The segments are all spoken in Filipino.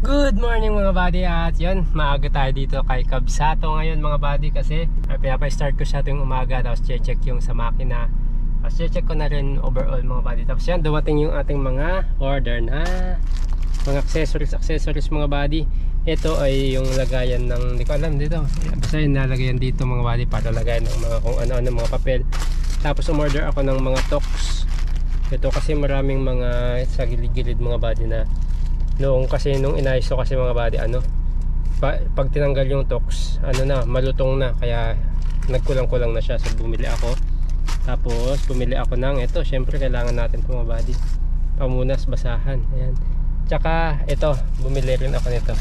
Good morning mga buddy, at yun, maaga tayo dito kay Kabsato ngayon mga buddy, kasi pinapa-start ko siya tuwing umaga, tapos check yung sa makina, tapos check ko na rin overall mga buddy. Tapos yan, dumating yung ating mga order na mga accessories mga buddy. Ito ay yung lagayan ng, hindi ko alam dito, basta yung nalagayan dito mga buddy para lagayan ng mga kung ano-ano mga papel. Tapos umorder ako ng mga tox. Ito kasi maraming mga sa gilid-gilid mga buddy na nung inayos ko kasi mga buddy, pag tinanggal yung tox, malutong na, kaya nagkulang-kulang na siya. So bumili ako, tapos bumili ako ng ito, syempre kailangan natin ito mga buddy, pamunas basahan, ayan. Tsaka ito, bumili rin ako nito.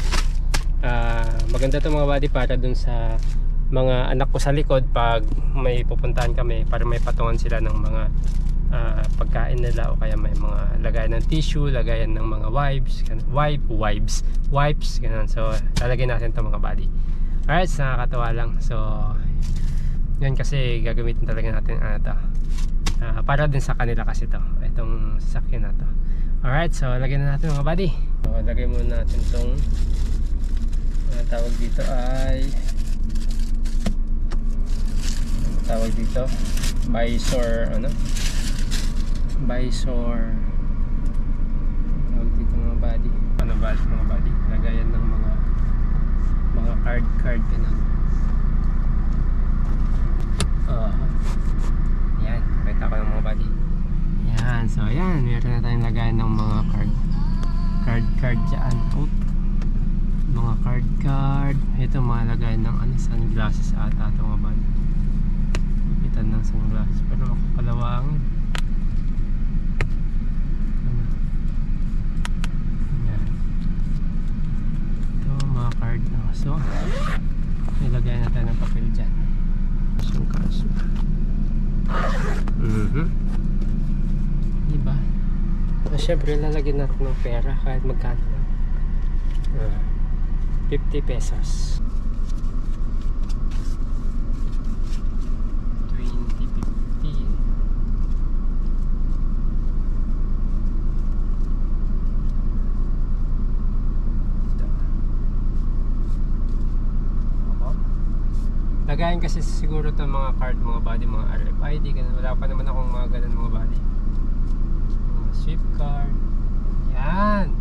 Maganda ito mga buddy para dun sa mga anak ko sa likod pag may pupuntahan kami, para may patungan sila ng mga pagkain nila, o kaya may mga lagayan ng tissue, lagayan ng mga wipes ganun. So lalagay natin ito mga buddy. Alright, so nakakatawa lang. So yun, kasi gagamitin talaga natin para din sa kanila kasi itong sasakyan na to. Alright, so lagyan na natin mga buddy. So lagay muna natin itong tawag dito visor, visor tawag dito mga buddy, valve mga buddy, lagayan ng mga card ganun. Yan, pakita ko ng mga buddy. Yan, so yan, meron na tayong lagayan ng mga card dyan. Mga card. Ito mga lagayan ng sunglasses ata ito mga buddy. Ipitan ng sunglasses, pero ako kalawang. Card, so nilagay na tayo ng papel dyan. Yung cash. Diba? So, syempre lalagyan natin ng pera kahit magkano. 50 pesos. 20, 50. Lagayin kasi siguro ito mga card mga buddy, mga RFID, ganun. Wala pa naman akong mga ganun mga buddy. Mga swift card. Yan.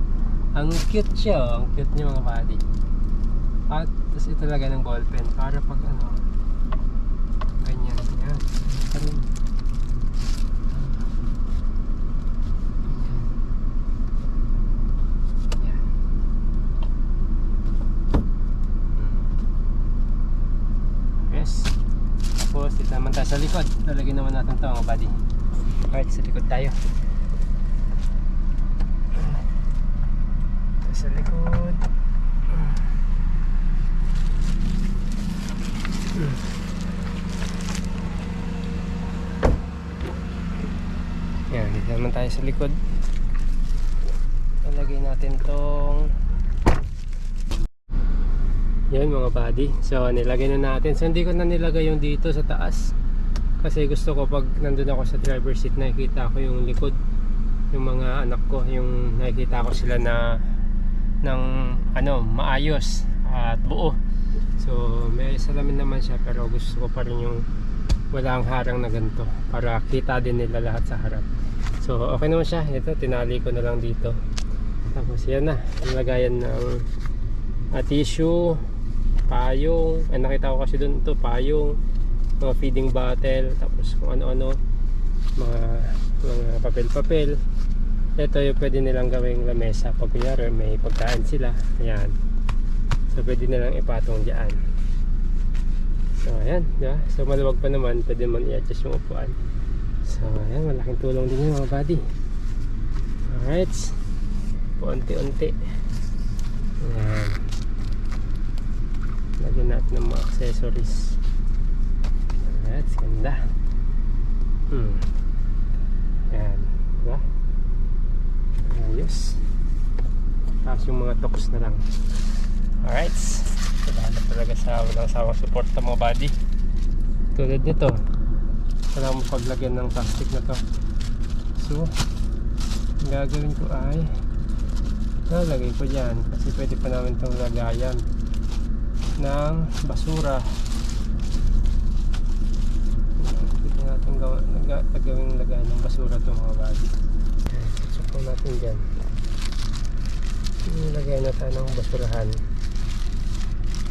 Ang cute siya, ang cute niya mga buddy. At tapos ito lagay ng ballpen para pag ganyan. Yan. Tapos dito naman tayo sa likod, lalagyan naman natin ito mga buddy. Alright, sa likod tayo. Ito sa likod. Yan, dito naman tayo sa likod. Lalagyan natin itong yan mga buddy. So nilagay na natin. So hindi ko na nilagay yung dito sa taas, kasi gusto ko pag nandun ako sa driver seat, nakikita ko yung likod, yung mga anak ko, yung nakikita ko sila na ng maayos at buo. So may salamin naman siya, pero gusto ko pa rin yung walang harang na ganito, para kita din nila lahat sa harap. So okay naman siya. Ito, tinali ko na lang dito. Tapos yan na, nilagayan ng tissue, payong, nakita ko kasi doon ito, payong, mga feeding bottle, tapos kung ano-ano, mga papel-papel. Ito yung pwede nilang gawing lamesa pag kunyari may pagkain sila. Ayan, so pwede nilang ipatong dyan. So ayan, yeah. So maluwag pa naman, pwede man i-adjust yung upuan. So ayan, malaking tulong din yun mga buddy. Alright, unti-unti. Ayan, lagyan natin ng mga accessories. Alright, ganda. Ayan, diba? Ayos. Tapos yung mga tox na lang. Alright, salamat talaga sa walang sawang support sa mga body. Tulad nito, kailangan mo paglagyan ng plastic na to. So gagawin ko ay Lalagay ko dyan kasi pwede pa namin itong lagayan ng basura. Pwede natin gawing lagayan ng basura itong mga body. Susupong natin dyan. Ilagay na tayo ng basurahan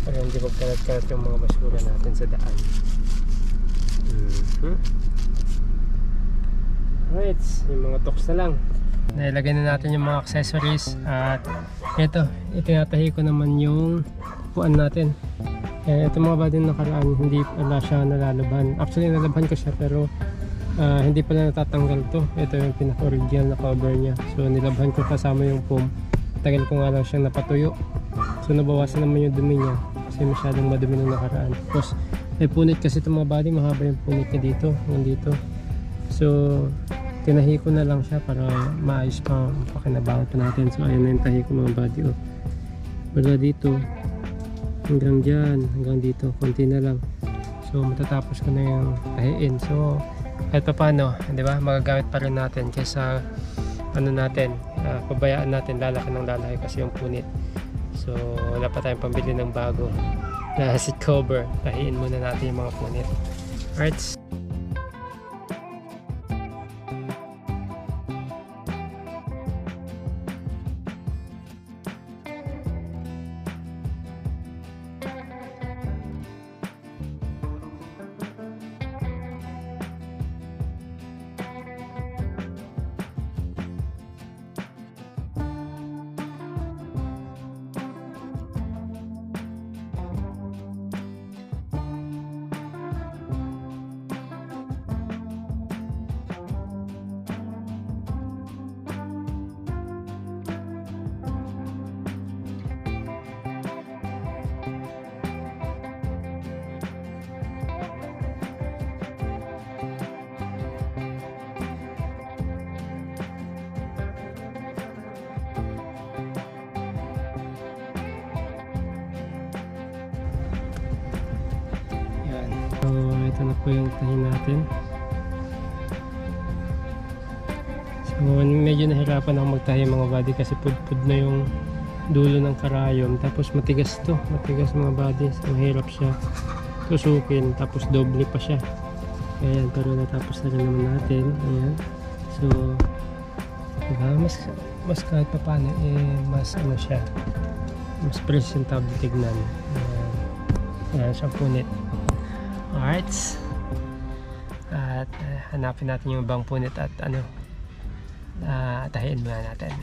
para hindi magkalat-kalat yung mga basura natin sa daan. Alright, yung mga toks na lang. Nailagay na natin yung mga accessories at ito, itinatahi ko naman yung puan natin. Ito mga body nakaraan, hindi pala siya nalalaban. Actually nalalaban ko siya pero hindi pala natatanggal to. Ito yung pinaka-original na cover niya. So nilabhan ko kasama yung foam. Tagal ko nga lang siyang napatuyo. So nabawasan naman yung dumi niya kasi masyadong madumi nung nakaraan. Tapos may punit kasi itong mga body, mahaba yung punit niya dito, nandito. So tinahi ko na lang siya para maayos pa pakinabangan pa natin. So ayan na yung tahi ko mga body. Wala dito hanggang dyan, hanggang dito, konti na lang. So matatapos ko na yung tahiin. So kahit pa paano, di ba, magagamit pa rin natin kaysa ano natin, pabayaan natin lalaki ng lalaki kasi yung punit. So wala pa tayong pambili ng bago na seat cover. Tahiin muna natin yung mga punit. Alright. So ito na po yung tahi natin. So medyo nahirapan ako magtahi mga body kasi pudpud na yung dulo ng karayom. Tapos matigas to, matigas mga body. So mahirap siya tusukin, tapos doble pa siya. Ayan, pero natapos na rin naman natin. Ayan. So diba, mas kahit pa paano mas ano siya, mas presentable tignan. Ayan siya punit. Alright. At hanapin natin yung ibang punit at ano, tahiin muna natin.